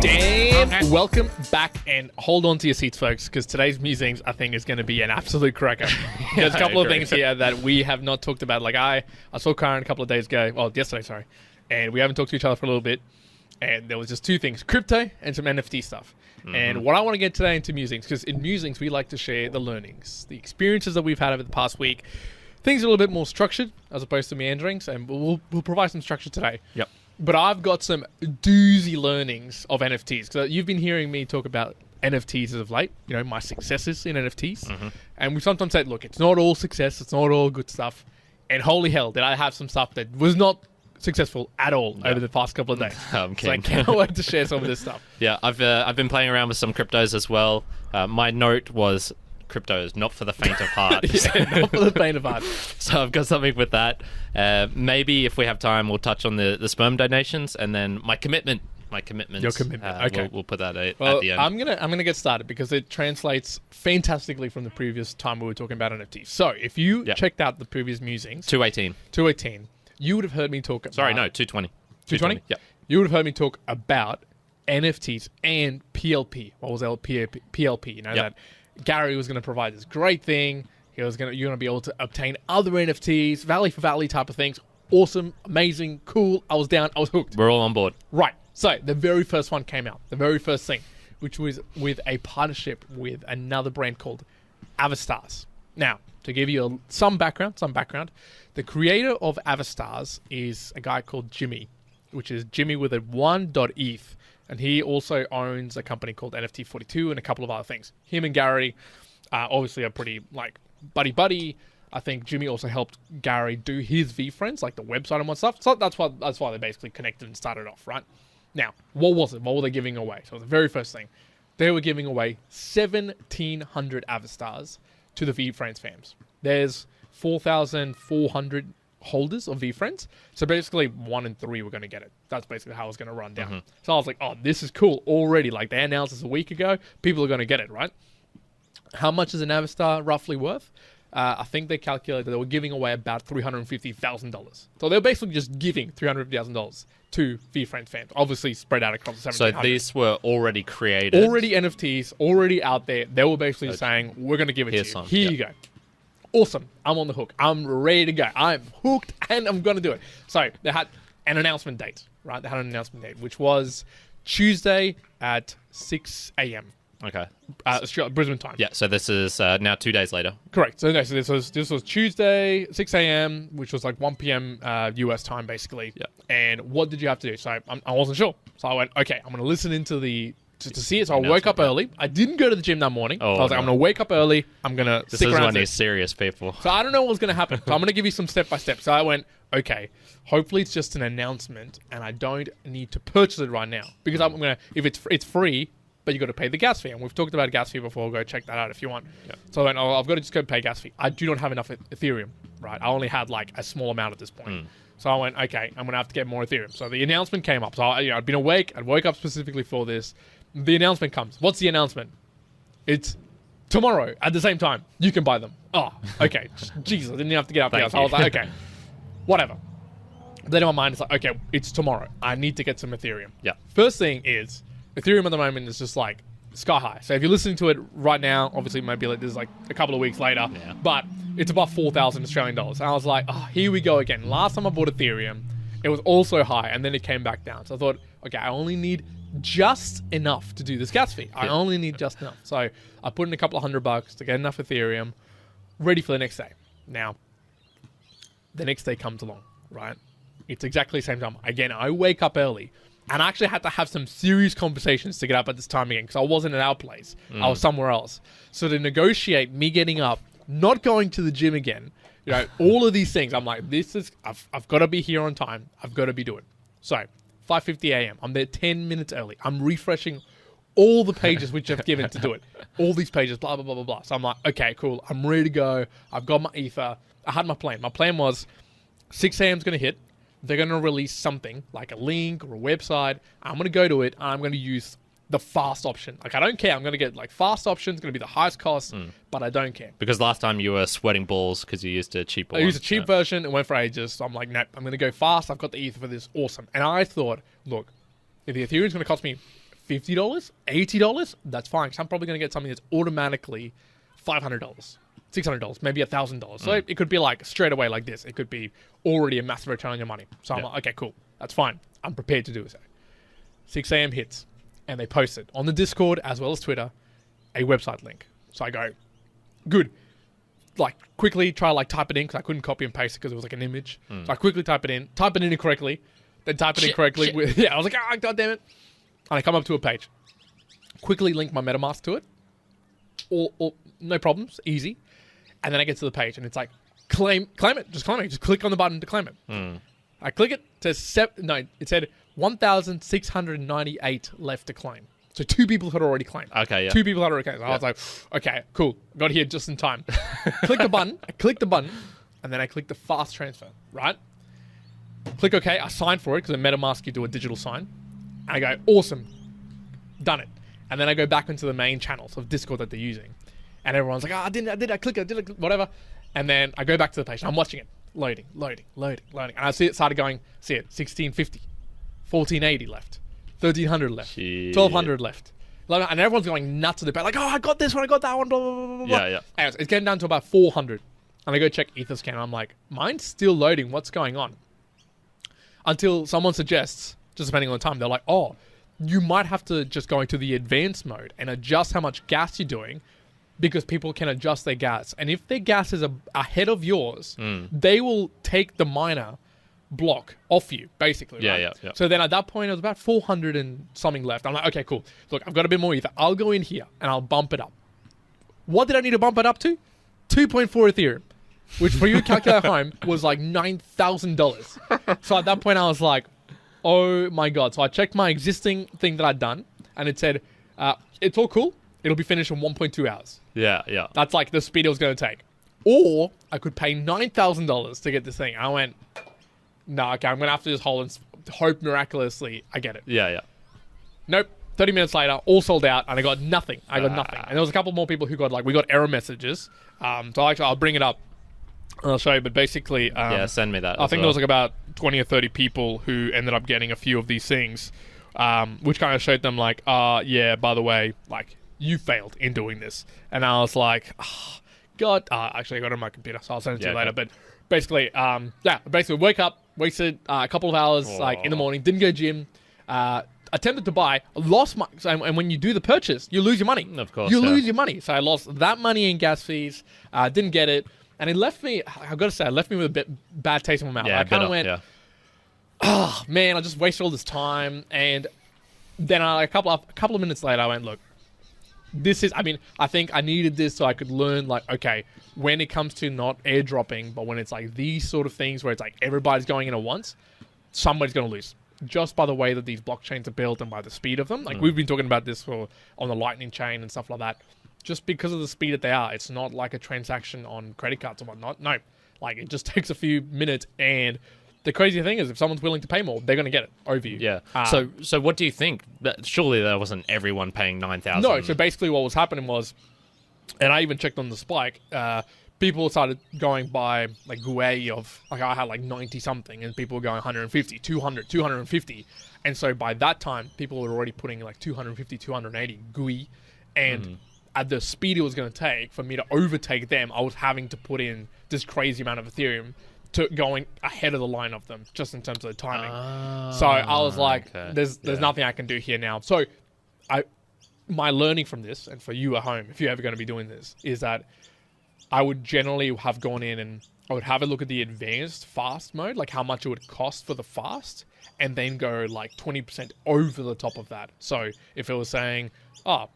And welcome back, and hold on to your seats, folks, because today's Musings, I think, is going to be an absolute cracker. There's a couple of things here that we have not talked about. Like I saw Karen a couple of days ago, well, yesterday, sorry, and we haven't talked to each other for a little bit, and there was just two things, crypto and some NFT stuff. And what I want to get today into Musings, because in Musings, we like to share the learnings, the experiences that we've had over the past week. Things are a little bit more structured as opposed to meanderings, and we'll provide some structure today. Yep. But I've got some doozy learnings of NFTs. Because you've been hearing me talk about NFTs as of late, you know, my successes in NFTs. And we sometimes said, look, it's not all success, it's not all good stuff. And holy hell, did I have some stuff that was not successful at all over the past couple of days. So I can't wait to share some of this stuff. Yeah, I've been playing around with some cryptos as well. My note was cryptos, not for the faint of heart. Yeah, not for the faint of heart. So I've got something with that. Maybe if we have time, we'll touch on the sperm donations, and then my commitment. Your commitment. Okay, we'll put that at well, the end. I'm gonna get started because it translates fantastically from the previous time we were talking about NFTs. So if you checked out the previous Musings, 218, you would have heard me talk about... Sorry, no, 220. 220? Yeah. You would have heard me talk about NFTs and PLP. What was PLP? You know, that Gary was going to provide this great thing. You're going to be able to obtain other NFTs, value for value type of things. Awesome, amazing, cool. I was down. I was hooked. We're all on board. Right. So the very first one came out. The very first thing, which was with a partnership with another brand called Avastars. Now, to give you some background, the creator of Avastars is a guy called Jimmy, which is Jimmy with a 1.eth. And he also owns a company called NFT42 and a couple of other things. Him and Gary obviously are pretty like buddy. I think Jimmy also helped Gary do his VFriends, like the website and what stuff. So that's why they basically connected and started off, right? Now, what was it? What were they giving away? So the very first thing, they were giving away 1,700 Avastars to the VFriends fans. There's 4,400 holders of VFriends. So basically 1 in 3 were going to get it. That's basically how it was going to run down. So I was like, oh, this is cool already. Like they announced this a week ago. People are going to get it, right? How much is an Avastar roughly worth? I think they calculated they were giving away about $350,000. So they were basically just giving $350,000 to VFriends fans. Obviously spread out across the 1,700. So these were already created. Already NFTs, already out there. They were basically saying, we're going to give it to you. Here you go. Awesome. I'm on the hook. I'm ready to go. I'm hooked and I'm going to do it. So they had an announcement date, right? They had an announcement date, which was Tuesday at 6 a.m. Okay. Brisbane time. Yeah, so this is now 2 days later. Correct. So this was Tuesday, 6 a.m., which was like 1 p.m. US time, basically. Yeah. And what did you have to do? So I wasn't sure. So I went, okay, I'm going to listen into to see it. So I woke up early. I didn't go to the gym that morning. I was like, I'm going to wake up early. I'm going to stick around. This is when these serious people. So I don't know what's going to happen. So I'm going to give you some step-by-step. So I went, okay, hopefully it's just an announcement and I don't need to purchase it right now. Because I'm going to, if it's free, but you got to pay the gas fee. And we've talked about gas fee before. Go check that out if you want. Yeah. So I went, I've got to just go pay gas fee. I do not have enough Ethereum, right? I only had like a small amount at this point. So I went, okay, I'm going to have to get more Ethereum. So the announcement came up. So I'd been awake. I woke up specifically for this. The announcement comes. What's the announcement? It's tomorrow at the same time. You can buy them. Oh, okay. Jesus, I didn't have to get up there. So I was like, okay, whatever. Then in my mind, it's like, okay, it's tomorrow. I need to get some Ethereum. Yeah. First thing is, Ethereum at the moment is just like sky high. So if you're listening to it right now, obviously maybe this is like a couple of weeks later, but it's above 4,000 Australian dollars. And I was like, oh, here we go again. Last time I bought Ethereum, it was also high, and then it came back down. So I thought, okay, I only need just enough to do this gas fee. I only need just enough. So I put in a couple of $100 to get enough Ethereum, ready for the next day. Now, the next day comes along, right? It's exactly the same time. Again, I wake up early, and I actually had to have some serious conversations to get up at this time again, because I wasn't at our place. I was somewhere else. So to negotiate me getting up, not going to the gym again, you know, all of these things, I'm like, I've got to be here on time. I've got to be doing. So 5:50 a.m. I'm there 10 minutes early. I'm refreshing all the pages which I've given to do it. All these pages, blah, blah, blah, blah, blah. So I'm like, okay, cool. I'm ready to go. I've got my ether. I had my plan. My plan was 6 a.m. is going to hit. They're going to release something like a link or a website. I'm going to go to it. And I'm going to use the fast option. Like, I don't care. I'm going to get like fast option. It's going to be the highest cost, but I don't care. Because last time you were sweating balls because you used a cheap one. I used a cheap version and went for ages. So I'm like, nope, I'm going to go fast. I've got the ether for this. Awesome. And I thought, look, if the Ethereum is going to cost me $50, $80, that's fine. Because I'm probably going to get something that's automatically $500, $600, maybe $1,000. So it could be like straight away like this. It could be already a massive return on your money. So I'm like, okay, cool. That's fine. I'm prepared to do so. 6 a.m. hits, and they post it on the Discord as well as Twitter, a website link. So I go, good. Like, quickly try to like type it in because I couldn't copy and paste it because it was like an image. So I quickly type it in incorrectly, then type it in correctly. I was like, god damn it. And I come up to a page. Quickly link my MetaMask to it. All no problems, easy. And then I get to the page and it's like, claim it, just claim it. Just click on the button to claim it. I click it, it said 1,698 left to claim. So 2 people had already claimed. Okay, yeah. 2 people had already claimed. I was like, okay, cool. Got here just in time. Click the button. I click the button, and then I click the fast transfer, right? Click OK. I sign for it because in MetaMask you do a digital sign. And I go, awesome. Done it. And then I go back into the main channels of Discord that they're using. And everyone's like, I click it, whatever. And then I go back to the page. And I'm watching it. Loading. And I see it started going, 1650, 1480 left. 1,300 left. Shit. 1,200 left. And everyone's going nuts at the back. Like, I got this one, I got that one, blah, blah, blah, blah. Yeah. Anyways, it's getting down to about 400. And I go check Etherscan. And I'm like, mine's still loading. What's going on? Until someone suggests, just depending on the time, they're like, oh, you might have to just go into the advanced mode and adjust how much gas you're doing because people can adjust their gas. And if their gas is ahead of yours, they will take the miner block off you, basically. Yeah. So then at that point, it was about 400 and something left. I'm like, okay, cool. Look, I've got a bit more ether. I'll go in here and I'll bump it up. What did I need to bump it up to? 2.4 Ethereum, which for you to calculate at home was like $9,000. So at that point, I was like, oh my God. So I checked my existing thing that I'd done and it said, it's all cool. It'll be finished in 1.2 hours. Yeah. That's like the speed it was going to take. Or I could pay $9,000 to get this thing. I went, no, okay, I'm going to have to just hold and hope miraculously I get it. Yeah. Nope. 30 minutes later, all sold out, and I got nothing. And there was a couple more people who got, we got error messages. So I'll bring it up and I'll show you. But basically... send me that. I think there was about 20 or 30 people who ended up getting a few of these things, which kind of showed them by the way, you failed in doing this. And I was like, oh, God. Actually, I got it on my computer, so I'll send it to you later. But basically, wake up, wasted a couple of hours in the morning, didn't go gym, attempted to buy, lost money, and when you do the purchase, you lose your money. Of course, you lose your money. So I lost that money in gas fees, didn't get it, and it left me. I've got to say, it left me with a bit bad taste in my mouth. I kind of went, oh man, I just wasted all this time, and then a couple of minutes later, I went, look. I think I needed this so I could learn, okay, when it comes to not airdropping, but when it's these sort of things where it's everybody's going in at once, somebody's going to lose. Just by the way that these blockchains are built and by the speed of them. We've been talking about this on the Lightning chain and stuff like that. Just because of the speed that they are, it's not like a transaction on credit cards or whatnot. No. It just takes a few minutes, and the crazy thing is if someone's willing to pay more, they're going to get it over you. Yeah. So what do you think? Surely there wasn't everyone paying 9,000. No, so basically what was happening was, and I even checked on the spike, people started going by GUI of, I had 90 something, and people were going 150, 200, 250. And so by that time, people were already putting 250, 280 GUI. And at the speed it was going to take for me to overtake them, I was having to put in this crazy amount of Ethereum to going ahead of the line of them, just in terms of the timing. So I was like, okay. There's nothing I can do here now. So my learning from this, and for you at home, if you're ever going to be doing this, is that I would generally have gone in and I would have a look at the advanced fast mode, how much it would cost for the fast, and then go 20% over the top of that. So if it was saying,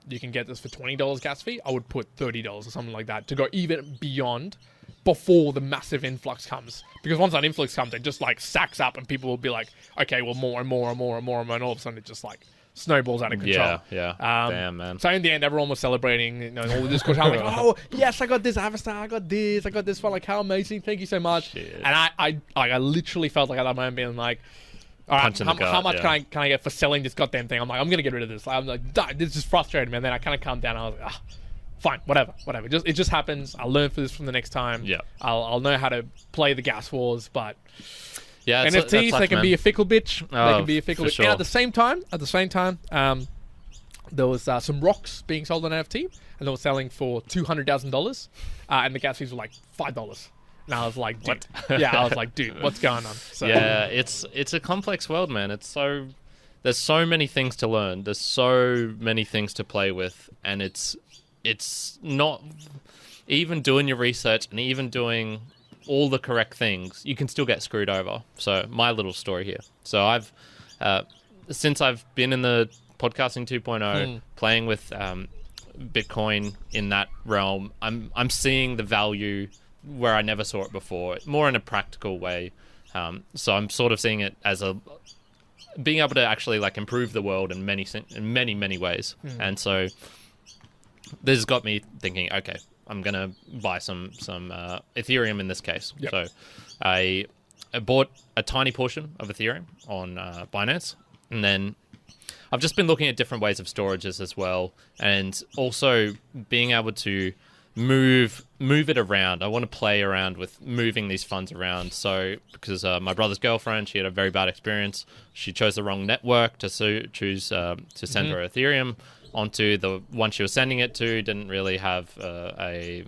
you can get this for $20 gas fee, I would put $30 or something like that to go even beyond before the massive influx comes. Because once that influx comes, it just sacks up and people will be like, okay, well, more and more and more and more and more, and all of a sudden it just snowballs out of control. Yeah. Damn, man. So in the end, everyone was celebrating, all the Discord. I'm like, oh, yes, I got this Avastar, I got this one, how amazing, thank you so much. Shit. And I literally felt at that moment being all right, how much can I get for selling this goddamn thing? I'm like, I'm going to get rid of this. I'm like, this is frustrating, man. Then I kind of calmed down. I was like, fine, whatever. It just happens. I'll learn for this from the next time. Yeah. I'll know how to play the gas wars, but yeah, NFTs, they can be a fickle bitch. They can be a fickle bitch. Sure. And at the same time, there was some rocks being sold on NFT, and they were selling for $200,000, and the gas fees were like $5. And I was like, dude, what's going on? So, yeah, it's a complex world, man. There's so many things to learn. There's so many things to play with, and it's not even doing your research and even doing all the correct things, you can still get screwed over. So my little story here. So I've since I've been in the podcasting 2.0, playing with Bitcoin in that realm, I'm seeing the value where I never saw it before, more in a practical way. So I'm sort of seeing it as being able to actually like improve the world in many ways. And so this has got me thinking, okay, I'm gonna buy some Ethereum in this case. Yep. So I bought a tiny portion of Ethereum on Binance, and then I've just been looking at different ways of storages as well, and also being able to move it around. I want to play around with moving these funds around. So because my brother's girlfriend, she had a very bad experience. She chose the wrong network to choose to send her Ethereum onto. The one she was sending it to didn't really have a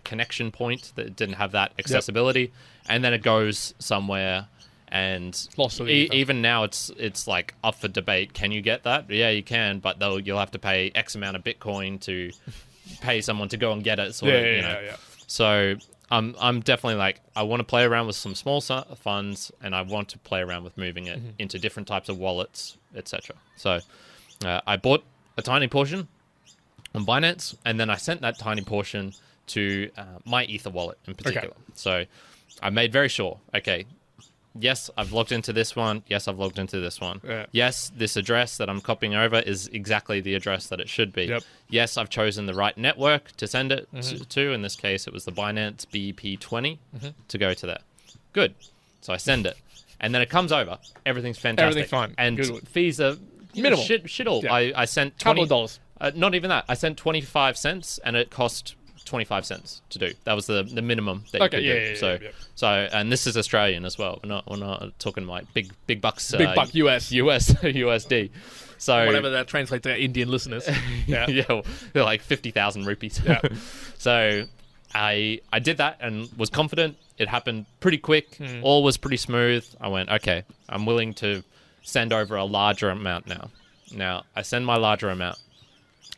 connection point, that didn't have that accessibility. And then it goes somewhere, and even now it's like up for debate. Can you get that? Yeah, you can, but you'll have to pay X amount of Bitcoin to pay someone to go and get it. So I'm definitely like, I want to play around with some small funds, and I want to play around with moving it into different types of wallets, etc. So I bought a tiny portion on Binance, and then I sent that tiny portion to my Ether wallet in particular. Okay. So I made very sure, okay, yes, I've logged into this one. Yes, I've logged into this one. Yeah. Yes, this address that I'm copying over is exactly the address that it should be. Yep. Yes, I've chosen the right network to send it to. In this case, it was the Binance BEP20 to go to there. Good. So I send it. And then it comes over. Everything's fantastic. Everything's fine. And good. Fees are minimal. Shit all. Yeah. I sent $20. Couple of dollars. Not even that. I sent 25 cents, and it cost 25 cents to do. That was the minimum that you could do. So and this is Australian as well. We're not talking like big bucks. Big buck USD. So whatever that translates to Indian listeners. Yeah, they're like 50,000 rupees. Yeah. So I did that and was confident. It happened pretty quick. All was pretty smooth. I went, okay, I'm willing to send over a larger amount now. Now I send my larger amount.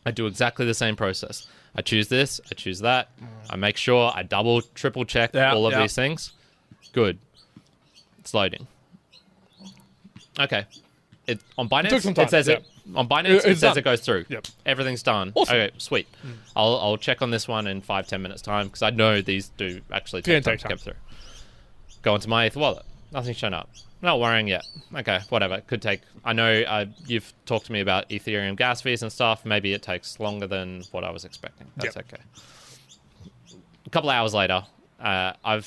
I do exactly the same process. I choose this, I choose that. I make sure I double, triple check all of these things. Good. It's loading. Okay. On Binance, it says on Binance, it says it goes through. Yep. Everything's done. Awesome. Okay, sweet. I'll check on this one in 5-10 minutes time, because I know these do actually take time to come through. Go into my Ether wallet. Nothing's shown up. Not worrying yet. Okay, whatever. Could take... I know you've talked to me about Ethereum gas fees and stuff. Maybe it takes longer than what I was expecting. That's okay. A couple of hours later, I'm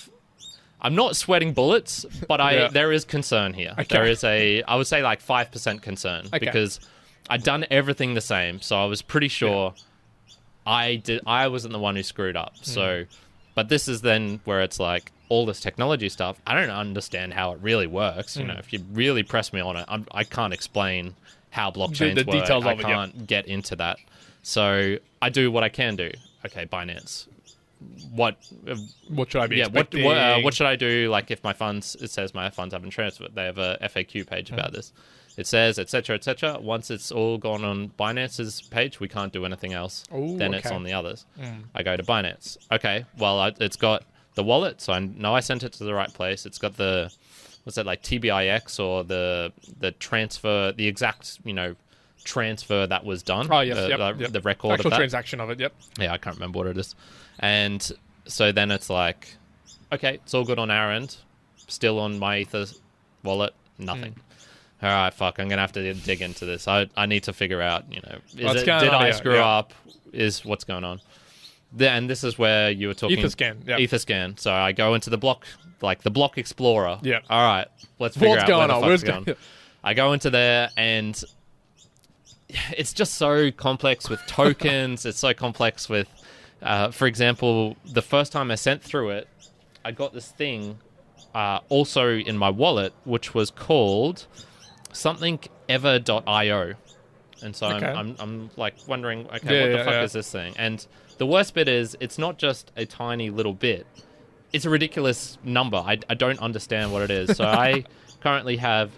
not sweating bullets, but there is concern here. Okay. There is I would say like 5% concern, because I'd done everything the same, so I was pretty sure I wasn't the one who screwed up. So, but this is then where it's like, all this technology stuff, I don't understand how it really works. You know, if you really press me on it, I can't explain how blockchains work. Details I can't get into that. So I do what I can do. Okay, Binance. What should I be expecting? What should I do? Like if my funds, it says my funds haven't transferred. They have a FAQ page about this. It says, etc., etc. Once it's all gone on Binance's page, we can't do anything else. Then it's on the others. I go to Binance. Okay, well, it's got the wallet, so I know I sent it to the right place. It's got the, what's that, like TBIX, or the transfer, the exact, transfer that was done. Oh, yes, the record actual of that. Transaction of it, yep. Yeah, I can't remember what it is. And so then it's like, okay, it's all good on our end. Still on my Ether wallet, nothing. All right, fuck, I'm going to have to dig into this. I need to figure out, did I screw up? Is what's going on? And this is where you were talking... Etherscan. So I go into the block explorer. Yeah. All right, let's figure out what's going on. I go into there, and it's just so complex with tokens. It's so complex with, for example, the first time I sent through it, I got this thing also in my wallet, which was called something ever.io. And so Okay. I'm like wondering, okay, what the fuck is this thing? And the worst bit is it's not just a tiny little bit. It's a ridiculous number. I don't understand what it is. So I currently have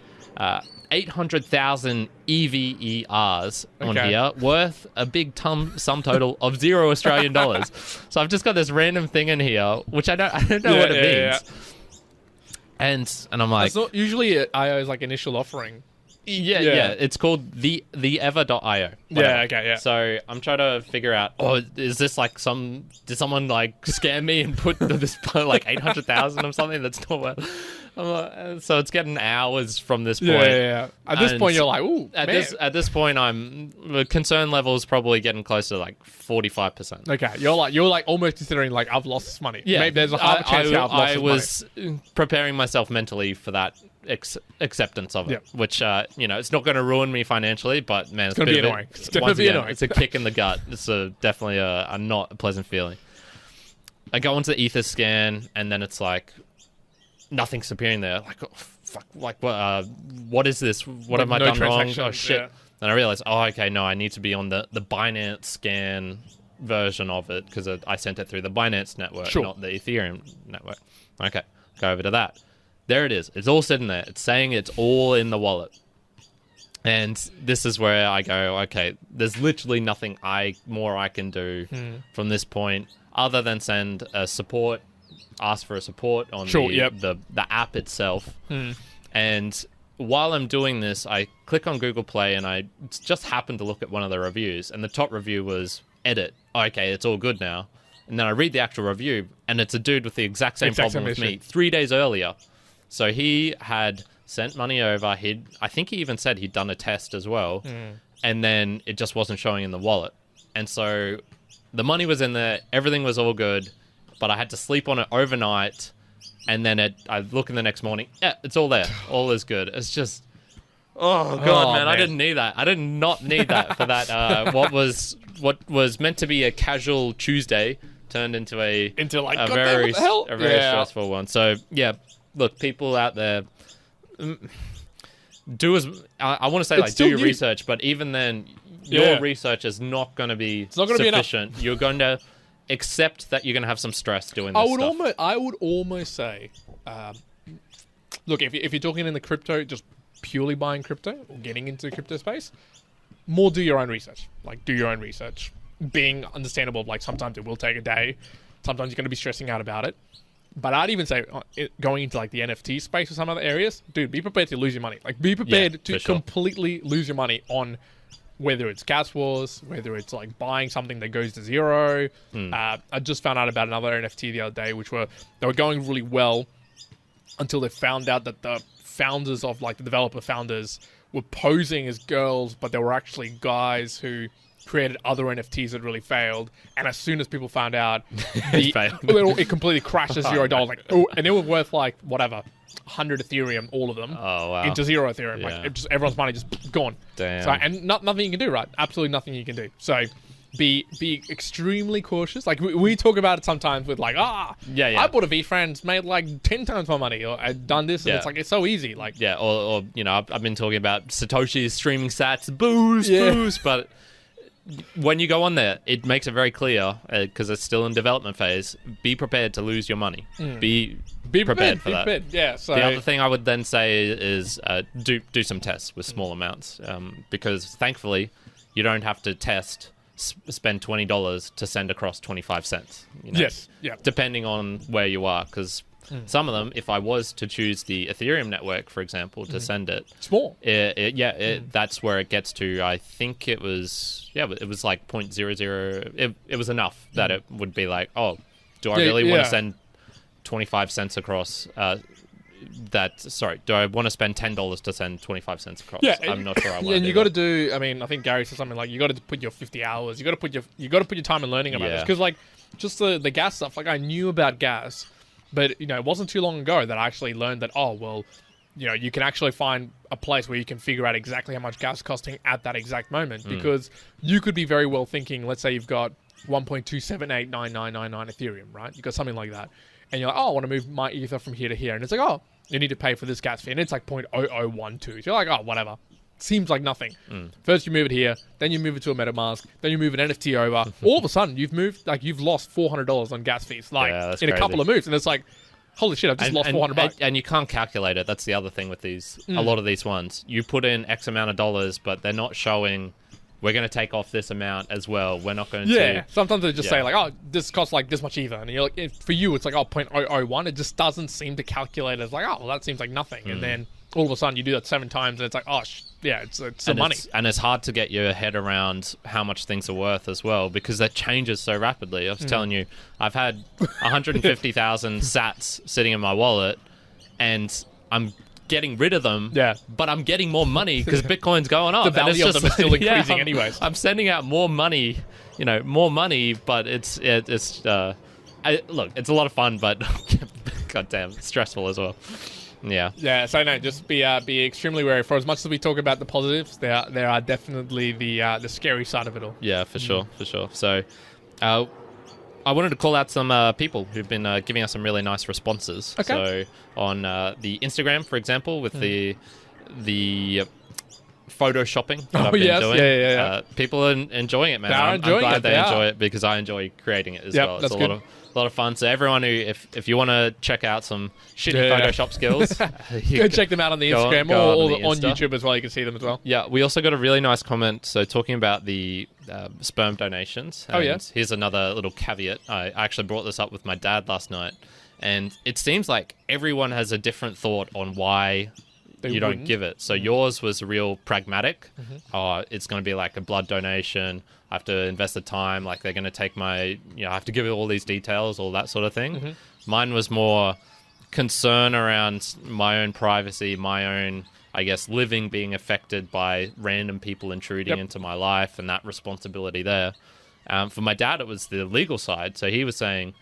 800,000 EVERs on here, worth a big sum total of $0 AUD. So I've just got this random thing in here, which I don't know what it means. And I'm like, it's not usually IO's like initial offering. Yeah. It's called the ever.io. Yeah. So I'm trying to figure out, is this like did someone like scam me and put this like 800,000 or something that's not well. So it's getting hours from this point. Yeah. At this point, you're like, ooh, at this point, the concern level is probably getting close to like 45%. Okay, you're like almost considering like I've lost this money. Yeah, maybe there's a half a chance I've lost I this money. was preparing myself mentally for that acceptance of it, which it's not going to ruin me financially, but man, it's going to be annoying. It's going to be annoying. It's a kick in the gut. It's definitely a not a pleasant feeling. I go into the Ether scan, and then it's like nothing's appearing there. Like, oh, fuck, like what is this? What have I done wrong? Oh shit! Then I realized, okay, no, I need to be on the Binance scan version of it because I sent it through the Binance network, not the Ethereum network. Okay, go over to that. There it is. It's all sitting there. It's saying it's all in the wallet. And this is where I go, okay, there's literally nothing more I can do from this point other than send a support, ask for a support on the app itself. And while I'm doing this, I click on Google Play and I just happened to look at one of the reviews. And the top review was, edit. Okay, it's all good now. And then I read the actual review and it's a dude with the exact same problem with me 3 days earlier. So he had sent money over. I think he even said he'd done a test as well. And then it just wasn't showing in the wallet. And so the money was in there. Everything was all good. But I had to sleep on it overnight. And then I look in the next morning. Yeah, it's all there. All is good. It's just... Oh, God, man. I didn't need that. I did not need that for that. What was meant to be a casual Tuesday turned into a very stressful one. So, yeah. Look, people out there, I want to say do your research, but even then, your research is not going to be sufficient. You're going to accept that you're going to have some stress doing this stuff. I would almost say, look, if you're talking in the crypto, just purely buying crypto or getting into the crypto space, more do your own research. Like, do your own research. Being understandable, like sometimes it will take a day. Sometimes you're going to be stressing out about it. But I'd even say going into like the NFT space or some other areas, dude, be prepared to lose your money. Like, be prepared to completely lose your money on whether it's gas wars, whether it's like buying something that goes to zero. I just found out about another NFT the other day, they were going really well until they found out that the founders of like the developer founders were posing as girls, but they were actually guys who created other NFTs that really failed, and as soon as people found out, it completely crashes $0. Like, and they were worth like whatever 100 Ethereum, all of them, into 0 Ethereum. Like, everyone's money just gone. Damn. So, and nothing you can do, right? Absolutely nothing you can do. So, be extremely cautious. Like we talk about it sometimes with like, I bought a VFriends, made like 10 times my money, or I'd done this, and it's like it's so easy. Like or I've been talking about Satoshi's streaming sats, boost, but when you go on there, it makes it very clear, because it's still in development phase, be prepared to lose your money. Be prepared for that. Yeah. So the other thing I would then say is do some tests with small amounts, because thankfully you don't have to spend $20 to send across 25 cents. Yes. Yeah. Depending on where you are, because some of them, if I was to choose the Ethereum network, for example, to send it, small. That's where it gets to. I think it was like 0.00. It was enough that it would be like, oh, do I really want to send 25 cents across? Do I want to spend $10 to send 25 cents across? Yeah, I'm not sure I want to. And you got to do. I mean, I think Gary said something like you got to put your 50 hours. You got to put your time in learning about this, because like just the gas stuff. Like I knew about gas. But, it wasn't too long ago that I actually learned that, you can actually find a place where you can figure out exactly how much gas is costing at that exact moment. Because you could be very well thinking, let's say you've got 1.2789999 Ethereum, right? You've got something like that. And you're like, I want to move my Ether from here to here. And it's like, you need to pay for this gas fee. And it's like 0.0012. So you're like, whatever. seems like nothing. First you move it here, then you move it to a MetaMask, then you move an NFT over. All of a sudden you've lost $400 on gas fees, like in crazy. a couple of moves, and it's like, holy shit, I've just lost $400. And you can't calculate it. That's the other thing with these. A lot of these ones, you put in X amount of dollars, but they're not showing. We're going to take off this amount as well. We're not going to. Yeah. Sometimes they just say like, oh, this costs like this much either, and you're like, for you, it's like 0.001. It just doesn't seem to calculate as like, oh, well, that seems like nothing, and then all of a sudden you do that 7 times, and it's like, oh, it's some money. And it's hard to get your head around how much things are worth as well, because that changes so rapidly. I was telling you, I've had 150,000 sats sitting in my wallet, and I'm getting rid of them, but I'm getting more money because Bitcoin's going up. The value of them is still increasing anyways. I'm sending out more money, but look, it's a lot of fun, but goddamn, stressful as well. Yeah. So no, just be extremely wary. For as much as we talk about the positives, there are definitely the scary side of it all. Yeah, for sure. So, I wanted to call out some people who've been giving us some really nice responses. Okay. So on the Instagram, for example, with the photoshopping that I've been doing, yeah. people are enjoying it, man. I'm glad they enjoy it because I enjoy creating it as well. It's a lot of fun. So everyone who, if you want to check out some shitty Photoshop skills, go check them out on the Instagram or on YouTube as well. You can see them as well. Yeah, we also got a really nice comment. So talking about the sperm donations. Here's another little caveat. I actually brought this up with my dad last night, and it seems like everyone has a different thought on why you don't give it. So yours was real pragmatic. It's going to be like a blood donation. I have to invest the time. Like they're going to take I have to give it all these details, all that sort of thing. Mine was more concern around my own privacy, my own, I guess, living being affected by random people intruding into my life and that responsibility there. For my dad, it was the legal side. So he was saying,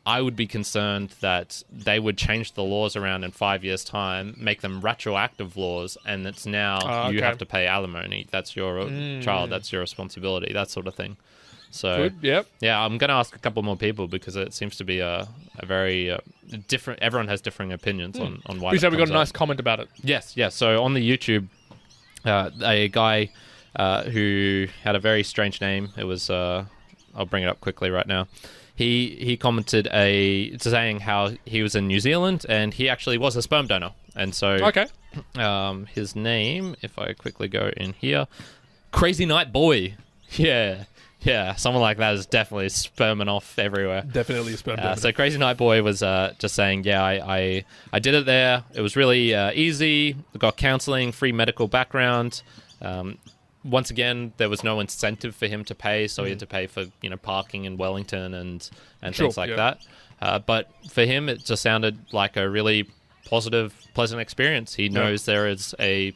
I would be concerned that they would change the laws around in 5 years' time, make them retroactive laws, and it's now you have to pay alimony. That's your child. That's your responsibility, that sort of thing. So, Good. Yeah, I'm going to ask a couple more people because it seems to be a very different... Everyone has differing opinions on why We got a nice comment about it. Yes. So on the YouTube, a guy... who had a very strange name. It was I'll bring it up quickly right now. He commented saying how he was in New Zealand and he actually was a sperm donor. And so his name, if I quickly go in here, Crazy Night Boy. Yeah, someone like that is definitely sperming off everywhere. Definitely a sperm donor. So Crazy Night Boy was just saying, I did it there. It was really easy. Got counseling, free medical background. Once again, there was no incentive for him to pay, so he had to pay for parking in Wellington and things like that. But for him, it just sounded like a really positive, pleasant experience. He knows there is a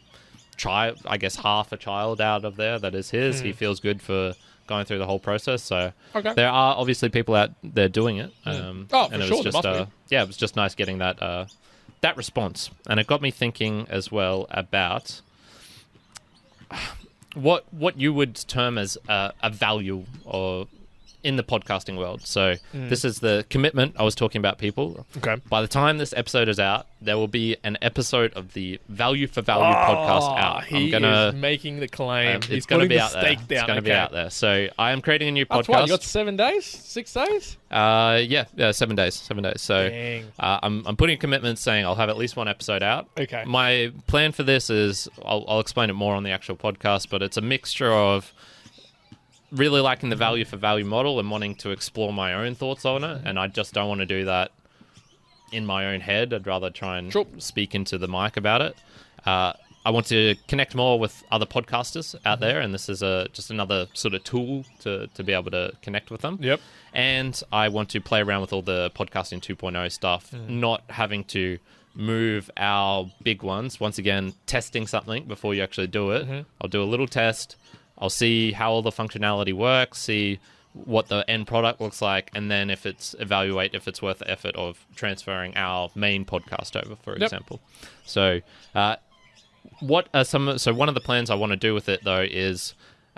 child, I guess half a child out of there that is his. He feels good for going through the whole process. So there are obviously people out there doing it. And it was just it was just nice getting that response, and it got me thinking as well about what you would term as a value or in the podcasting world. So this is the commitment I was talking about, people. Okay. By the time this episode is out, there will be an episode of the Value for Value podcast out. He is making the claim. It's going to be out there. It's going to be out there. So I am creating a new podcast. What, you got 7 days? 6 days? Yeah, 7 days. 7 days. So I'm putting a commitment saying I'll have at least one episode out. Okay. My plan for this is, I'll explain it more on the actual podcast, but it's a mixture of really liking the value for value model and wanting to explore my own thoughts on it, and I just don't want to do that in my own head. I'd rather try and speak into the mic about it. I want to connect more with other podcasters out there, and this is just another sort of tool to be able to connect with them. Yep. And I want to play around with all the podcasting 2.0 stuff, not having to move our big ones. Once again, testing something before you actually do it. I'll do a little test. I'll see how all the functionality works, see what the end product looks like, and then evaluate if it's worth the effort of transferring our main podcast over, for example. So, one of the plans I want to do with it though is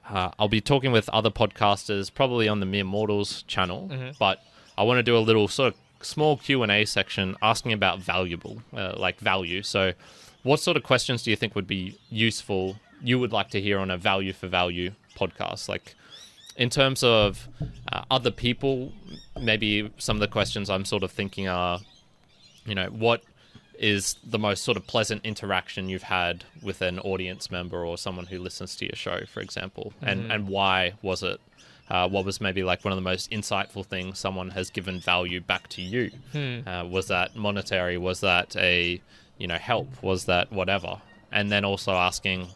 I'll be talking with other podcasters, probably on the Mere Mortals channel, but I want to do a little sort of small Q&A section asking about value. So, what sort of questions do you think would be useful you would like to hear on a value for value podcast? Like, in terms of other people, maybe some of the questions I'm sort of thinking are, what is the most sort of pleasant interaction you've had with an audience member or someone who listens to your show, for example, and why was it? What was maybe like one of the most insightful things someone has given value back to you? Was that monetary? Was that a help? Was that whatever? And then also asking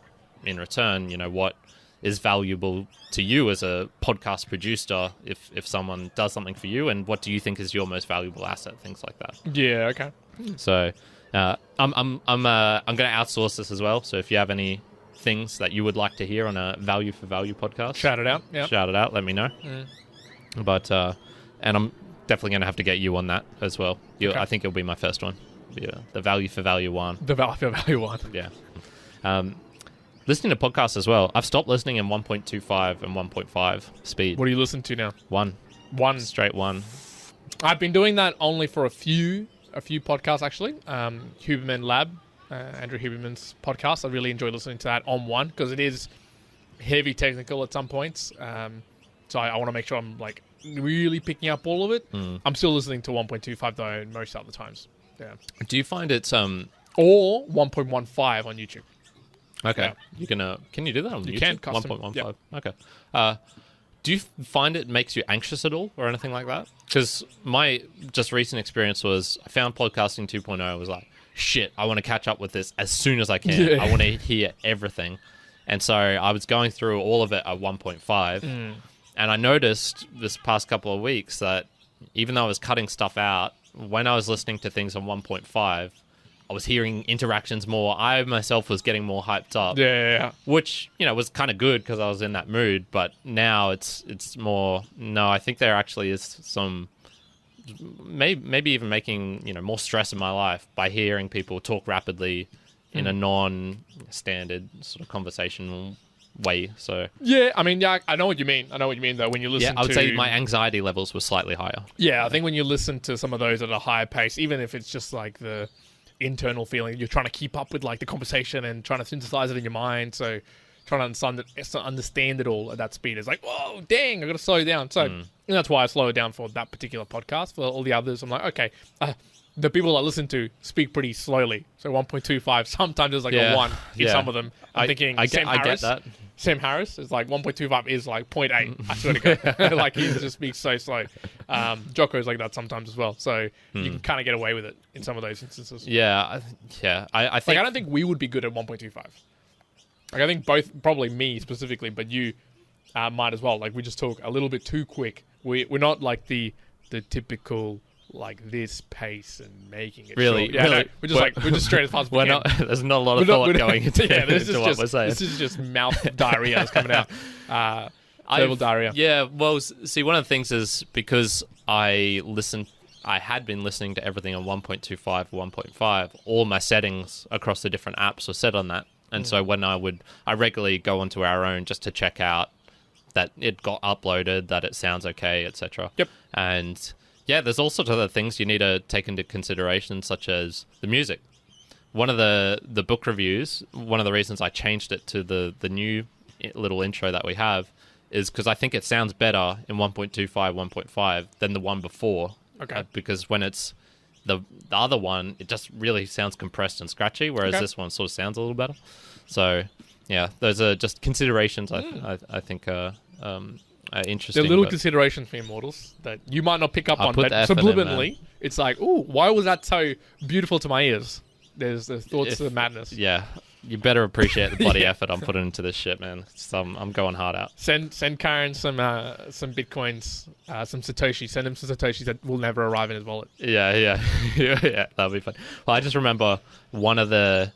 in return, what is valuable to you as a podcast producer if someone does something for you, and what do you think is your most valuable asset? Things like that. Yeah. Okay. So I'm going to outsource this as well. So if you have any things that you would like to hear on a value for value podcast, shout it out. Yeah. Shout it out. Let me know. But and I'm definitely going to have to get you on that as well. Okay. I think it'll be my first one. Yeah, the value for value one. The value for value one. Yeah. Listening to podcasts as well. I've stopped listening in 1.25 and 1.5 speed. What do you listen to now? One. Straight one. I've been doing that only for a few podcasts, actually. Huberman Lab, Andrew Huberman's podcast. I really enjoy listening to that on one because it is heavy technical at some points. So I want to make sure I'm like really picking up all of it. I'm still listening to 1.25 though most other times. Yeah. Do you find it's or 1.15 on YouTube? Okay. Yeah. Can you do that on YouTube? You can custom. 1.15. Yep. Okay. Do you find it makes you anxious at all or anything like that? Because my just recent experience was I found podcasting 2.0. I was like, shit, I want to catch up with this as soon as I can. Yeah. I want to hear everything. And so I was going through all of it at 1.5. And I noticed this past couple of weeks that even though I was cutting stuff out, when I was listening to things on 1.5, I was hearing interactions more. I myself was getting more hyped up. Yeah. Which, was kind of good because I was in that mood. But now it's more, no, I think there actually is some, maybe even making, more stress in my life by hearing people talk rapidly in a non-standard sort of conversational way. So yeah, I mean, yeah, I know what you mean. Though when you listen, I would say my anxiety levels were slightly higher. Yeah, I think when you listen to some of those at a higher pace, even if it's just like the internal feeling, you're trying to keep up with like the conversation and trying to synthesize it in your mind. So trying to understand it all at that speed is like, whoa, dang, I got to slow it down. So and that's why I slow it down for that particular podcast. For all the others, I'm like, okay, the people I listen to speak pretty slowly. So 1.25, sometimes there's like a 1 in some of them. I'm thinking I get that. Sam Harris is like 1.25 is like 0.8. I swear to God. Like he just speaks so slow. Jocko's like that sometimes as well. So you can kind of get away with it in some of those instances. Yeah. I think like, I don't think we would be good at 1.25. Like I think both, probably me specifically, but you might as well. Like we just talk a little bit too quick. We're not like the typical like this pace and making it really, short. Yeah, really. No, we're just straight as fast as we can. There's not a lot of thought going into, into what we're saying. This is just mouth diarrhea that's coming out. Verbal diarrhea. Yeah, well, see, one of the things is because I had been listening to everything on 1.25, 1.5. All my settings across the different apps were set on that. And so when I regularly go onto our own just to check out that it got uploaded, that it sounds okay, etc. Yep. And yeah, there's all sorts of other things you need to take into consideration, such as the music. One of the book reviews, one of the reasons I changed it to the new little intro that we have is because I think it sounds better in 1.25, 1.5 than the one before. Okay. Because when it's the other one, it just really sounds compressed and scratchy, whereas this one sort of sounds a little better. So, yeah, those are just considerations I think interesting. They're little considerations for immortals that you might not pick up on, but subliminally, it's like, ooh, why was that so beautiful to my ears? There's thoughts of madness. Yeah, you better appreciate the bloody effort I'm putting into this shit, man. I'm going hard out. Send Karen some bitcoins, some satoshi. Send him some satoshis that will never arrive in his wallet. Yeah, that'll be fun. Well, I just remember one of the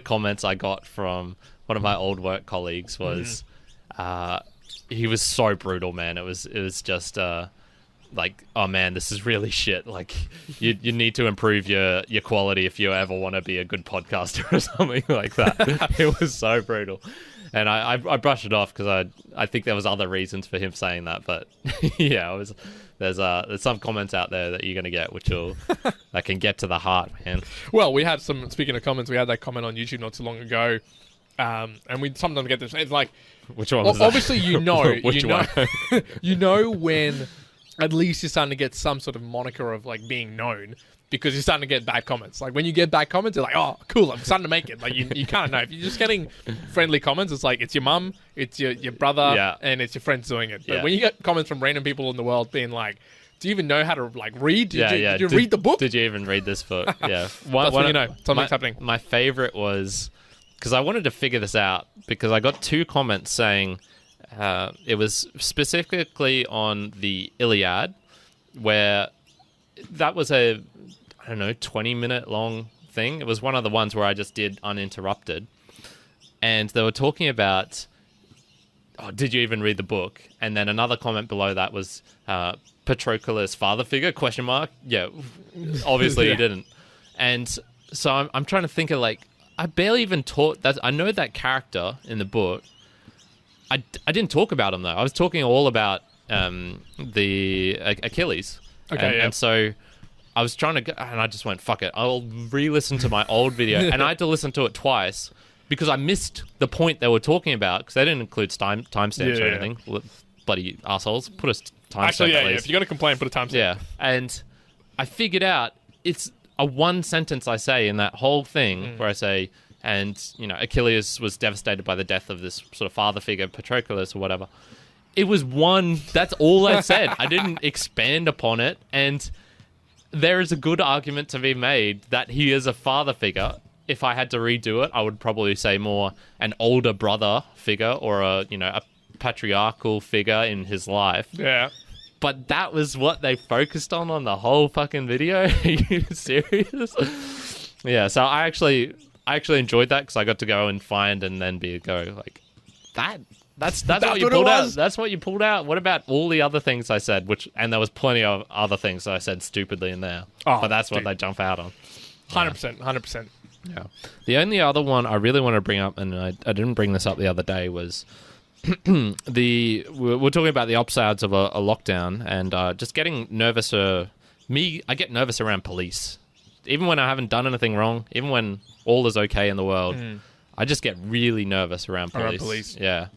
comments I got from one of my old work colleagues was. He was so brutal, man. It was just like, oh man, this is really shit. Like you need to improve your quality if you ever want to be a good podcaster or something like that. It was so brutal. And I brushed it off because I think there was other reasons for him saying that, but yeah, there's some comments out there that you're gonna get that can get to the heart, man. Well, we had speaking of comments, we had that comment on YouTube not too long ago, and we sometimes get this. It's like, which one was that? Obviously, Which one? you know when at least you're starting to get some sort of moniker of like being known. Because you're starting to get bad comments. Like when you get bad comments, you're like, oh, cool, I'm starting to make it. Like you kind of know. If you're just getting friendly comments, it's like it's your mum, it's your brother, and it's your friends doing it. But when you get comments from random people in the world being like, do you even know how to like read? Did you read the book? Did you even read this book? Yeah. That's when you know something's happening. My favorite was, because I wanted to figure this out, because I got 2 comments saying, it was specifically on the Iliad, where that was a, I don't know, 20-minute long thing. It was one of the ones where I just did uninterrupted. And they were talking about, did you even read the book? And then another comment below that was, Patroclus' father figure, ? Yeah, obviously he didn't. And so I'm trying to think of like, I barely even taught that. I know that character in the book. I didn't talk about him though. I was talking all about the Achilles. Okay, and so I was trying to go, and I just went, fuck it. I'll re-listen to my old video. And I had to listen to it twice because I missed the point they were talking about, because they didn't include timestamps or anything. Bloody assholes. Put a timestamp, Actually, please. if you're going to complain, put a timestamp. Yeah. And I figured out it's a one sentence I say in that whole thing where I say, and, Achilles was devastated by the death of this sort of father figure, Patroclus or whatever. It was one, that's all I said. I didn't expand upon it. And there is a good argument to be made that he is a father figure. If I had to redo it, I would probably say more an older brother figure or a patriarchal figure in his life. Yeah. But that was what they focused on the whole fucking video. Are you serious? Yeah, so I actually enjoyed that, because I got to go and find and then go like, that's what you pulled out. That's what you pulled out. What about all the other things I said? And there was plenty of other things that I said stupidly in there. But that's what they jump out on. 100%. Yeah. The only other one I really want to bring up, and I didn't bring this up the other day, was we're talking about the upsides of a lockdown, and just getting nervous. I get nervous around police, even when I haven't done anything wrong, even when all is okay in the world. I just get really nervous around police. Yeah.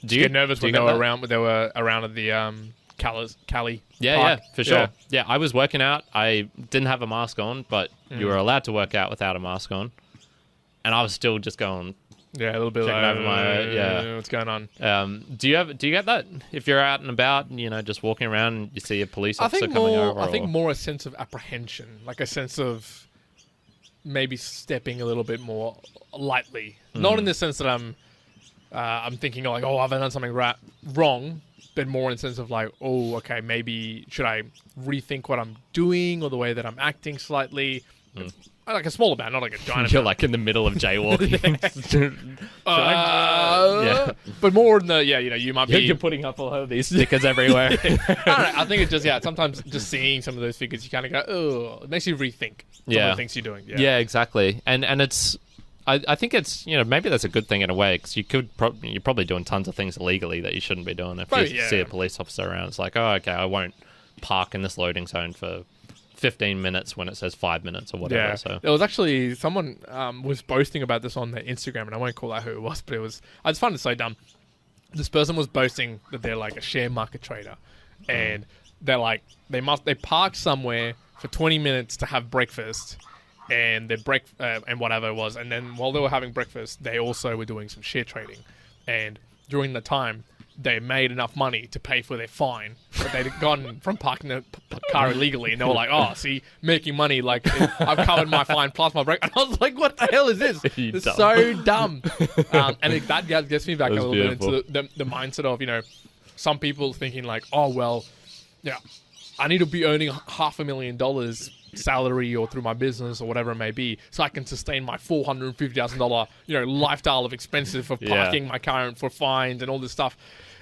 Do you get nervous when they were around at the Cali? Yeah, for sure. Yeah, I was working out. I didn't have a mask on, but you were allowed to work out without a mask on, and I was still just going. Yeah, a little bit like what's going on? Do you get that if you're out and about, just walking around and you see a police officer coming over? I think more a sense of apprehension, like a sense of maybe stepping a little bit more lightly. Not in the sense that I'm thinking like, oh, I've done something wrong, but more in the sense of like, oh, okay, maybe should I rethink what I'm doing or the way that I'm acting slightly. Like a small amount, not like a giant You're amount. like in the middle of jaywalking. But more in the, you might be... You're putting up all of these stickers everywhere. I don't know, I think it's just, sometimes just seeing some of those figures, you kind of go, oh, it makes you rethink some of the things you're doing. Yeah, exactly. And it's... I think it's, maybe that's a good thing in a way, because you're probably doing tons of things illegally that you shouldn't be doing. If you see a police officer around, it's like, oh, okay, I won't park in this loading zone for 15 minutes when it says 5 minutes or whatever. Yeah. So there was actually someone was boasting about this on their Instagram, and I won't call out who it was, but I just found it so dumb. This person was boasting that they're like a share market trader, and they're like they park somewhere for 20 minutes to have breakfast, and and whatever it was, and then while they were having breakfast, they also were doing some share trading, and during the time, they made enough money to pay for their fine, but they'd gotten from parking the car illegally, and they were like, oh, see, making money, like, I've covered my fine plus my break. And I was like, what the hell is this? It's so dumb. And that gets me back a little bit into the mindset of, some people thinking like, oh, well, I need to be earning $500,000 salary or through my business or whatever it may be, so I can sustain my $450,000 lifestyle of expenses for parking my car and for fines and all this stuff.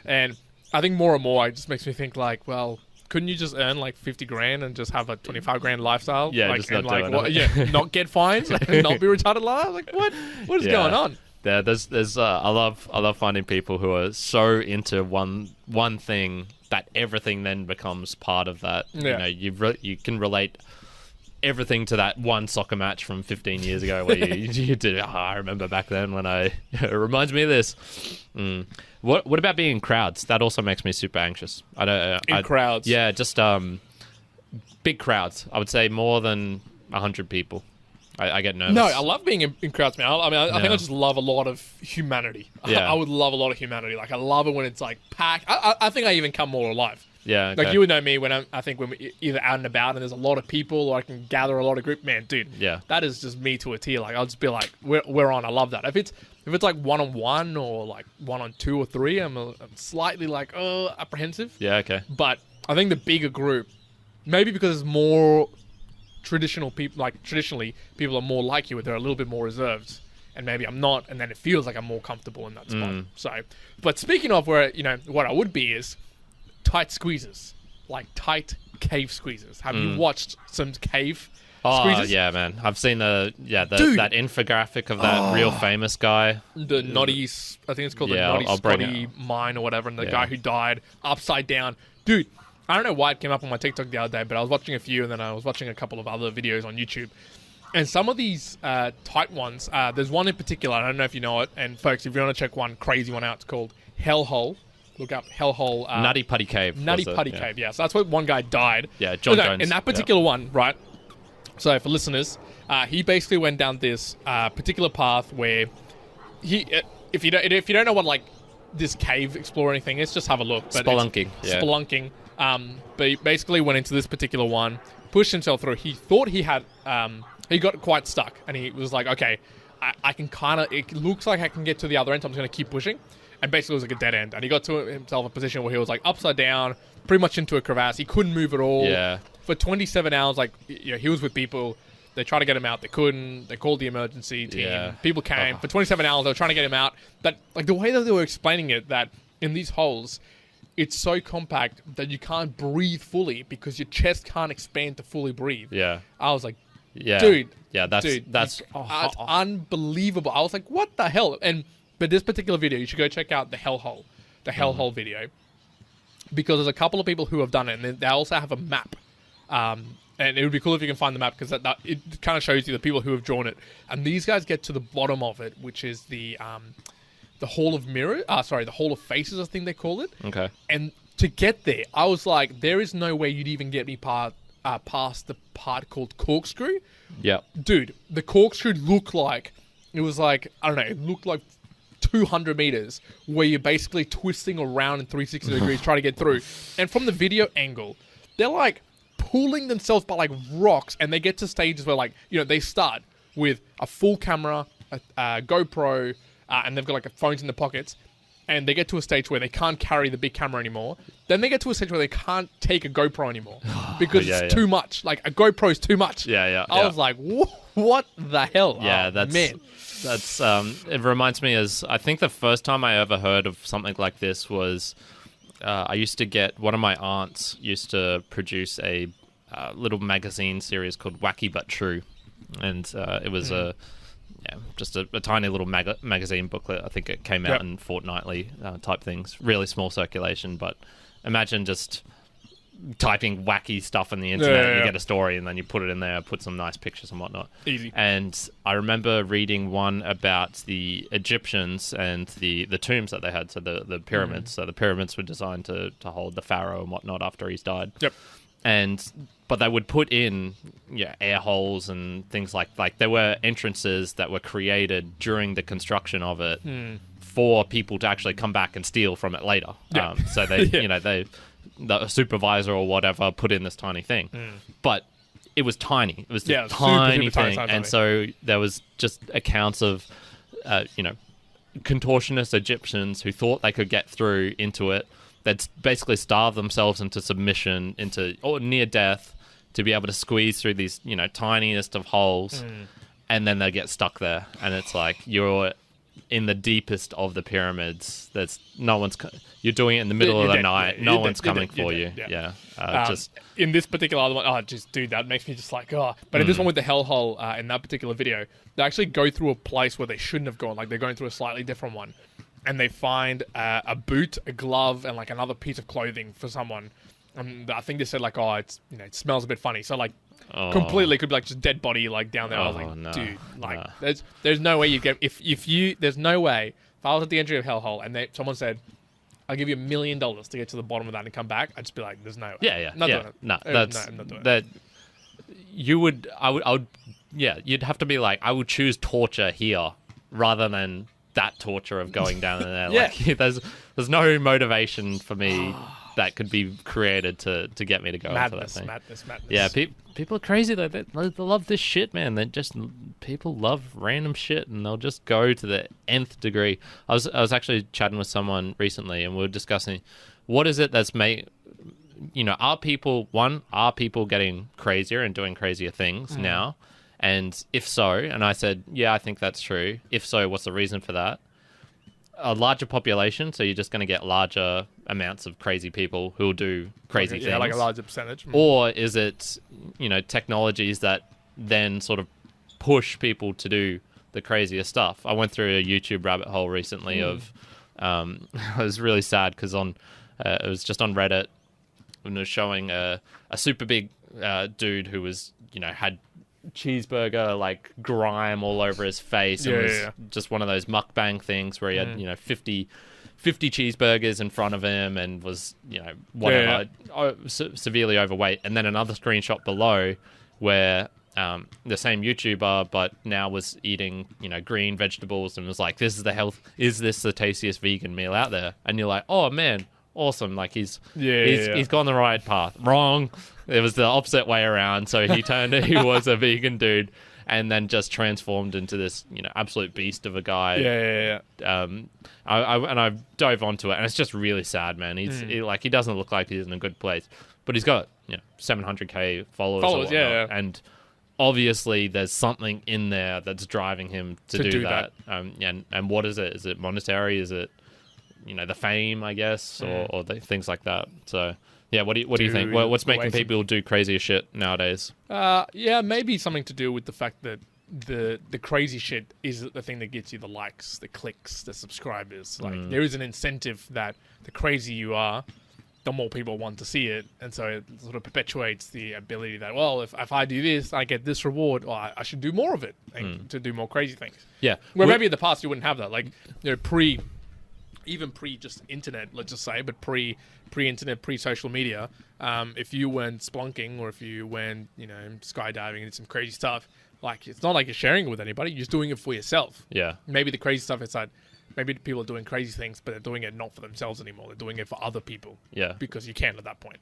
And I think more and more it just makes me think like, well, couldn't you just earn like 50 grand and just have a 25 grand lifestyle? Yeah, like, just not doing it. not get fines and not be retarded live? Like what is going on? there's I love finding people who are so into one thing that everything then becomes part of that. Yeah. You know, you can relate everything to that one soccer match from 15 years ago where you did. I remember back then when it reminds me of this. What about being in crowds? That also makes me super anxious. Crowds. Yeah, just big crowds. I would say more than 100 people. I get nervous. No, I love being in crowds, man. I think I just love a lot of humanity. Yeah. I would love a lot of humanity. Like, I love it when it's, like, packed. I think I even come more alive. Yeah, okay. Like, you would know me when when we're either out and about and there's a lot of people, or I can gather a lot of group. Man, dude, Yeah. that is just me to a T. Like, I'll just be like, we're on. I love that. If it's like 1-on-1 or like 1-on-2 or 3, I'm slightly like, apprehensive. Yeah, okay. But I think the bigger group, maybe because it's more traditional people, like traditionally people are more like you, they're a little bit more reserved, and maybe I'm not, and then it feels like I'm more comfortable in that spot. So, but speaking of where, you know, what I would be is tight squeezes, like tight cave squeezes. Have you watched some cave squeezes? Yeah, man, I've seen Dude. that infographic of that real famous guy, The Noddy, I think it's called the Noddy Spotty Mine or whatever, and the guy who died upside down. Dude, I don't know why it came up on my TikTok the other day, but I was watching a few, and then I was watching a couple of other videos on YouTube. And some of these tight ones, there's one in particular, I don't know if you know it, and folks, if you want to check one crazy one out, it's called Hellhole. Look up Hellhole. Nutty Putty Cave. Nutty Putty Cave, yeah. So that's where one guy died. Yeah, John Jones. In that particular one, right? So for listeners, he basically went down this particular path where if you don't know what like this cave exploring thing is, just have a look. But Spelunking. Yeah. Spelunking. But he basically went into this particular one, pushed himself through. He thought he had, he got quite stuck, and he was like, okay, I can kind of, it looks like I can get to the other end, so I'm just going to keep pushing. And basically it was like a dead end. And he got to himself a position where he was like upside down, pretty much into a crevasse. He couldn't move at all. Yeah. For 27 hours, like, you know, he was with people. They tried to get him out. They couldn't. They called the emergency team. Yeah. People came. For 27 hours, they were trying to get him out. But, like, the way that they were explaining it, that in these holes, it's so compact that you can't breathe fully because your chest can't expand to fully breathe. Yeah. I was like, Yeah. dude. Yeah, that's unbelievable. I was like, what the hell? But this particular video, you should go check out the Hellhole video, because there's a couple of people who have done it, and they also have a map. And it would be cool if you can find the map, because that it kind of shows you the people who have drawn it. And these guys get to the bottom of it, which is the Hall of Mirrors. The Hall of Faces, I think they call it. Okay. And to get there, I was like, there is no way you'd even get me past the part called Corkscrew. Yeah. Dude, the Corkscrew looked like, it was like, I don't know, it looked like 200 meters where you're basically twisting around in 360 degrees trying to get through. And from the video angle, they're like pulling themselves by like rocks, and they get to stages where, like, you know, they start with a full camera, a GoPro, and they've got like phones in their pockets, and they get to a stage where they can't carry the big camera anymore. Then they get to a stage where they can't take a GoPro anymore because it's too much. Like, a GoPro is too much. Yeah. I was like, what the hell? Yeah, man. That's it reminds me, as I think the first time I ever heard of something like this was I used to get, one of my aunts used to produce a little magazine series called Wacky But True, and it was just a tiny little magazine booklet. I think it came out in fortnightly type things, really small circulation, but imagine just typing wacky stuff on the internet and you get a story, and then you put it in there, put some nice pictures and whatnot. Easy. And I remember reading one about the Egyptians and the tombs that they had, so the pyramids. So the pyramids were designed to hold the pharaoh and whatnot after he's died. Yep. But they would put in air holes and things like there were entrances that were created during the construction of it for people to actually come back and steal from it later. Yeah. So they the supervisor or whatever put in this tiny thing, but it was tiny. It was a tiny super thing, tiny. and so there was just accounts of, contortionist Egyptians who thought they could get through into it. They'd basically starve themselves into submission, or near death, to be able to squeeze through these, tiniest of holes, and then they get stuck there. And it's like, you're in the deepest of the pyramids. There's no one's. You're doing it in the middle of the night. No one's coming for you. Yeah. Just in this particular other one, just dude, that makes me just like, oh. But in this one with the hellhole, in that particular video, they actually go through a place where they shouldn't have gone. Like they're going through a slightly different one, and they find a boot, a glove, and like another piece of clothing for someone. And I think they said like, oh, it's it smells a bit funny. So like. Completely could be like just dead body like down there. I was like, dude, like there's no way you get if you there's no way if I was at the entry of hellhole and someone said I'll give you $1 million to get to the bottom of that and come back, I'd just be like, there's no way. I'm not doing it. No, I'm not doing it. You would I would you'd have to be like, I would choose torture here rather than that torture of going down in there. Like there's no motivation for me that could be created to get me to go into that thing. Madness. Yeah, people are crazy though. They love this shit, man. People love random shit, and they'll just go to the nth degree. I was actually chatting with someone recently, and we were discussing what is it that's made. Are people getting crazier and doing crazier things now? And if so, and I said, yeah, I think that's true. If so, what's the reason for that? A larger population, so you're just going to get larger amounts of crazy people who will do crazy things. Yeah, like a larger percentage. Or is it, technologies that then sort of push people to do the crazier stuff? I went through a YouTube rabbit hole recently of, I was really sad because it was just on Reddit, and it was showing a super big dude who was, had cheeseburger like grime all over his face, and was just one of those mukbang things where he had 50 cheeseburgers in front of him and was severely overweight. And then another screenshot below where the same YouTuber but now was eating green vegetables and was like, is this the tastiest vegan meal out there? And you're like, oh man, awesome, like he's gone the right path. Wrong. It was the opposite way around. So he was a vegan dude and then just transformed into this absolute beast of a guy. I dove onto it, and it's just really sad, man. He doesn't look like he's in a good place, but he's got 700k followers, and obviously there's something in there that's driving him to do that. And what is it? Is it monetary? Is it the fame, I guess, or things like that? So yeah, what do you think? What's making people do crazier shit nowadays? Maybe something to do with the fact that the crazy shit is the thing that gets you the likes, the clicks, the subscribers. Like there is an incentive that the crazier you are, the more people want to see it, and so it sort of perpetuates the ability that, well, if I do this, I get this reward, or I should do more of it to do more crazy things. Yeah, where maybe in the past you wouldn't have that, like pre just internet, let's just say, but pre-internet, pre-social media, if you went spelunking or if you went, skydiving and did some crazy stuff, like it's not like you're sharing it with anybody, you're just doing it for yourself. Yeah. Maybe the crazy stuff is that maybe people are doing crazy things, but they're doing it not for themselves anymore. They're doing it for other people. Yeah. Because you can at that point.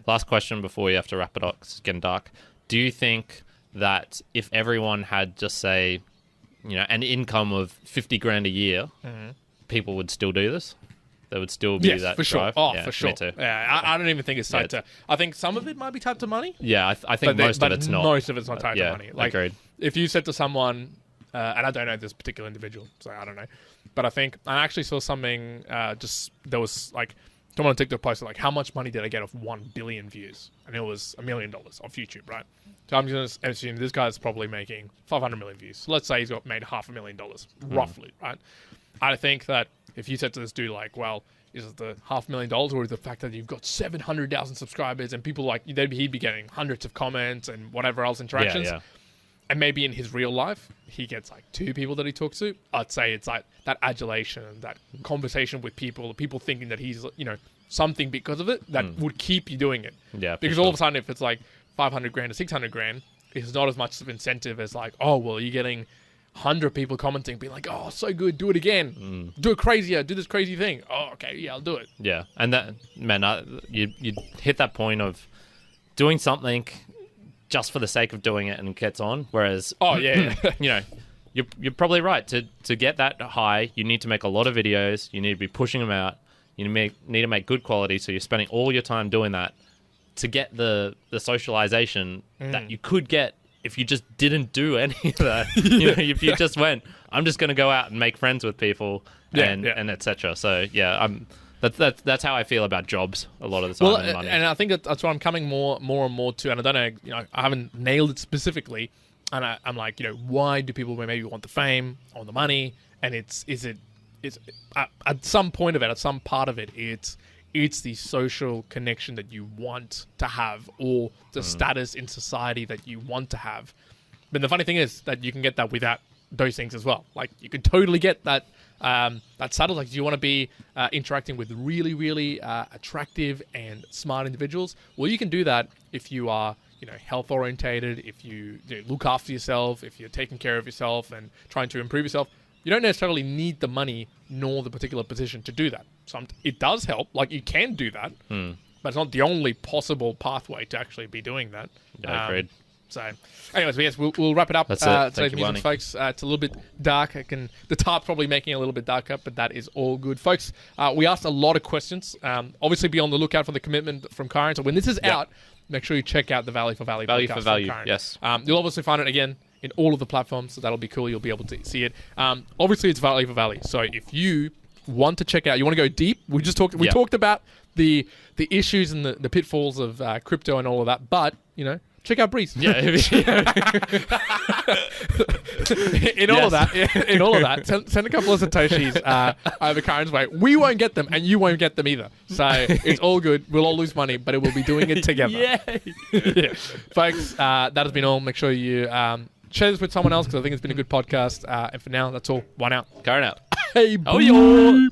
Last question before we have to wrap it up, 'cause it's getting dark. Do you think that if everyone had just say, an income of 50 grand a year, people would still do this? There would still be that for drive? Sure. Oh, yeah, for sure. Me too. Yeah, I don't even think it's tied to... I think some of it might be tied to money. Yeah, I think most of it's not. Most of it's not tied to money. Like, agreed. If you said to someone, and I don't know this particular individual, so I don't know, but I actually saw something, there was like, someone on TikTok posted like, how much money did I get off 1 billion views? And it was $1 million off YouTube, right? So I'm going to assume this guy's probably making 500 million views. So let's say he's made $500,000, roughly, right? I think that if you said to this dude, like, well, is it the $500,000 or the fact that you've got 700,000 subscribers and people like, he'd be getting hundreds of comments and whatever else interactions. Yeah. And maybe in his real life, he gets like 2 people that he talks to. I'd say it's like that adulation, that conversation with people thinking that he's, something because of it that would keep you doing it. Yeah. Because all of a sudden, if it's like 500 grand or 600 grand, it's not as much of incentive as like, oh, well, you're getting 100 people commenting, being like, oh, so good, do it again. Do it crazier, do this crazy thing. Oh, okay, yeah, I'll do it. Yeah. And that, man, you hit that point of doing something just for the sake of doing it and it gets on. Whereas, you're probably right. To get that high, you need to make a lot of videos. You need to be pushing them out. You need to make good quality. So you're spending all your time doing that to get the socialization that you could get if you just didn't do any of that, if you just went, I'm just going to go out and make friends with people and etc. So that's how I feel about jobs a lot of the time. And money. And I think that's what I'm coming more and more to. And I don't know, I haven't nailed it specifically. And I'm like, why do people maybe want the fame or the money? And it's at some point of it, at some part of it, it's the social connection that you want to have, or the status in society that you want to have. But the funny thing is that you can get that without those things as well. Like, you could totally get that status. Like, do you want to be interacting with really, really attractive and smart individuals? Well, you can do that if you are, health orientated, if you look after yourself, if you're taking care of yourself and trying to improve yourself. You don't necessarily need the money nor the particular position to do that. So it does help. Like, you can do that, but it's not the only possible pathway to actually be doing that. Yeah, agreed. So, anyways, yes, we'll wrap it up. That's it. Today's Musings, folks. It's a little bit dark. The tarp's probably making it a little bit darker, but that is all good, folks. We asked a lot of questions. Obviously, be on the lookout for the commitment from Karen. So when this is out, make sure you check out the Value for Value Value podcast for Value, from Karen. yes. You'll obviously find it again in all of the platforms, so that'll be cool. You'll be able to see it. Obviously, it's Value for Value. So if you want to check out, you want to go deep, we talked about the issues and the pitfalls of crypto and all of that, but, check out Breeze. Yeah. In all of that, send a couple of Satoshis over Karen's way. We won't get them, and you won't get them either. So it's all good. We'll all lose money, but we'll be doing it together. Yeah. Folks, that has been all. Make sure you share this with someone else, because I think it's been a good podcast. And for now, that's all. One out. Karen out. Hey, oh, yo.